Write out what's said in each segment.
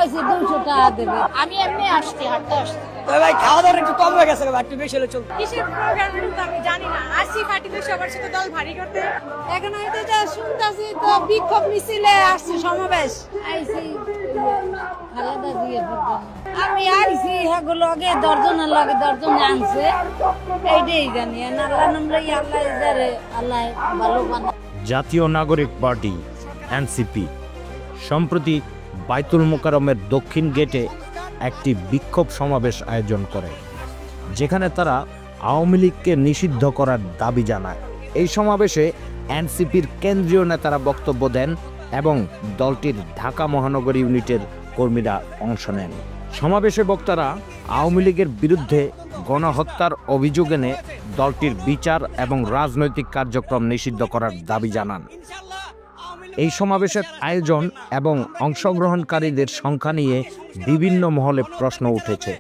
কইছে 200 টাকা দেবে। আমি এমনি আসছি, হাঁটতে আসছি। ভাই খাওয়া দাওয়া একটু কম হয়ে গেছে, একটু বেশি হলে চলবে। কিসের প্রোগ্রাম তো আমি জানি না। আসছি পার্টিতে সবার সাথে দল ভারী করতে। এখন হয়তো যা শুনতাছি তো বিক্ষোভ মিছিলে আসছে, সমাবেশ আইছি খালেদা দিয়ে প্রোগ্রাম। আমি আইছি হেগুলো আগে দর্জনের লগে দর্জনে আনছে, এইটাই জানি। আল্লাহ নামলে আল্লাহ যারে আল্লাহ ভালো বানা। জাতীয় নাগরিক পার্টি এনসিপি সম্প্রতি বাইতুল মোকাররমের দক্ষিণ গেটে একটি বিক্ষোভ সমাবেশ আয়োজন করে, যেখানে তারা আওয়ামী লীগকে নিষিদ্ধ করার দাবি জানায়। এই সমাবেশে এনসিপির কেন্দ্রীয় নেতারা বক্তব্য দেন এবং দলটির ঢাকা মহানগর ইউনিটের কর্মীরা অংশ নেন। সমাবেশে বক্তারা আওয়ামী লীগের বিরুদ্ধে গণহত্যার অভিযোগ এনে দলটির বিচার এবং রাজনৈতিক কার্যক্রম নিষিদ্ধ করার দাবি জানান। এই সমাবেশের আয়োজন এবং অংশগ্রহণকারীদের সংখ্যা নিয়ে বিভিন্ন মহলে প্রশ্ন উঠেছে।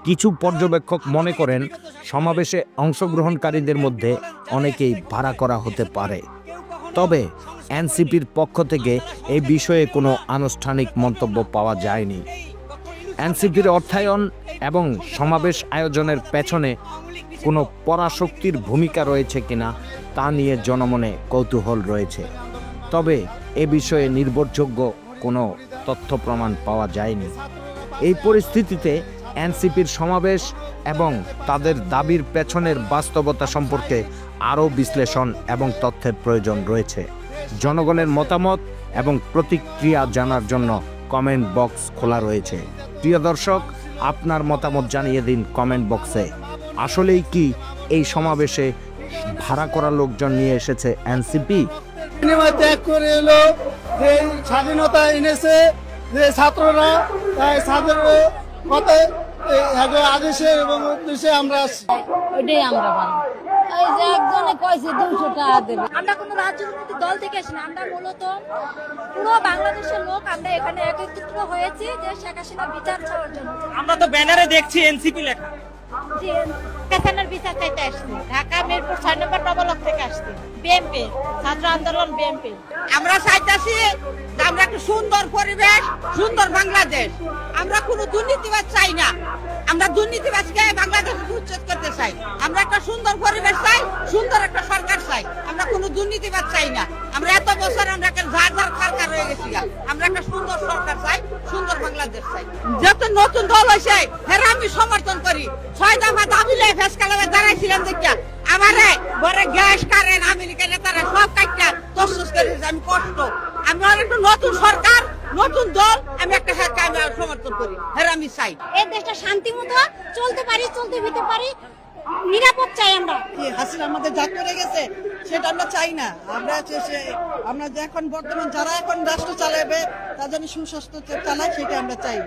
কিছু পর্যবেক্ষক মনে করেন সমাবেশে অংশগ্রহণকারীদের মধ্যে অনেকেই ভাড়া করা হতে পারে। তবে এনসিপির পক্ষ থেকে এই বিষয়ে কোনো আনুষ্ঠানিক মন্তব্য পাওয়া যায়নি। এনসিপির অর্থায়ন এবং সমাবেশ আয়োজনের পেছনে কোনো পরাশক্তির ভূমিকা রয়েছে কিনা তা নিয়ে জনমনে কৌতূহল রয়েছে। তবে এ বিষয়ে নির্ভরযোগ্য কোনো তথ্য প্রমাণ পাওয়া যায়নি। এই পরিস্থিতিতে এনসিপির সমাবেশ এবং তাদের দাবির পেছনের বাস্তবতা সম্পর্কে আরও বিশ্লেষণ এবং তথ্যের প্রয়োজন রয়েছে। জনগণের মতামত এবং প্রতিক্রিয়া জানার জন্য কমেন্ট বক্স খোলা রয়েছে। প্রিয় দর্শক, আপনার মতামত জানিয়ে দিন কমেন্ট বক্সে। আসলেই কি এই সমাবেশে ভাড়া করা লোকজন নিয়ে এসেছে এনসিপি? ত্যাগ করে এলো, যে স্বাধীনতা এনেছে যে ছাত্ররা, তাই ছাত্রদের কথায় আদেশে এবং উদ্দেশ্যে আমরা আসছি। ওইটাই আমরা পাবো। এই যে একজনে কইছে 200 টাকা দেবে। আমরা কোনো রাজনৈতিক দল থেকে আসি না, আমরা মূলত পুরো বাংলাদেশের লোক। আমরা এখানে একত্রিত হয়েছি যে শেখ হাসিনা বিচার চাওয়ার জন্য। আমরা তো ব্যানারে দেখছি এনসিপি লেখা। হাসিনার বিচার চাইতে আসছি। ঢাকা মিরপুর 6 নম্বর নবলক থেকে আসছি। বিএনপি ছাত্র আন্দোলন, বিএনপি। আমরা চাইতেছি আমরা একটা সুন্দর পরিবেশ, সুন্দর বাংলাদেশ। আমরা কোনো দুর্নীতিবাজ চাই না। আমরা দুর্নীতিবাজকে বাংলাদেশ উচ্ছেদ করতে চাই। আমরা একটা সুন্দর পরিবেশ চাই, সুন্দর একটা সরকার চাই। আমরা কোনো দুর্নীতিবাজ চাই না। আমরা এত বছর আমরা একটা ঝাড় সরকার হয়ে গেছি। আমরা একটা সুন্দর সরকার চাই, সুন্দর বাংলাদেশ চাই। যত নতুন দল হয়েছে হেরা আমি সমর্থন করি। 6 দফা দাবি লয়ে ফেসকালে দাঁড়াইছিলাম দেখিয়া আমারে বড় গ্যাস কারেন্ট আমেরিকা নেতারা সব কাটটা তসস করে আমি কষ্ট। আমি একটা নতুন সরকার, নতুন দল, আমি একটা আমি সমর্থন করি। হেরা আমি চাই এই দেশটা শান্তি মতো চলতে পারি, চলতে ফিরতে পারি, নিরাপদ চাই আমরা। হাসিনা আমাদের যা করে গেছে সেটা আমরা চাই না। আমরা এখন বর্তমান যারা এখন রাষ্ট্র চালাবে তাদের সুস্বাস্থ্য চালায়, সেটা আমরা চাই।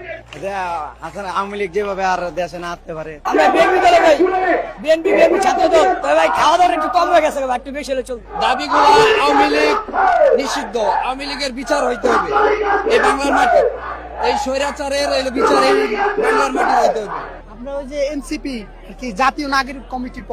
হাসিনা আওয়ামী লীগ যেভাবে আর দেশে না আসতে পারে। আমরা বিএনপি দলে ভাই, বিএনপি ছাত্র দল। ভাই খাওয়া দাওয়া একটু কম হয়ে গেছে, একটু বেশি হলে চলবে। দাবিগুলো আওয়ামী লীগ নিষিদ্ধ, আওয়ামী লীগের বিচার হইতে হবে এই বাংলার মাটি। এই স্বৈরাচারের বিচার এই বাংলার মাটি হইতে হবে। আমরা ওই যে এনসিপি জাতীয় নাগরিক কমিটির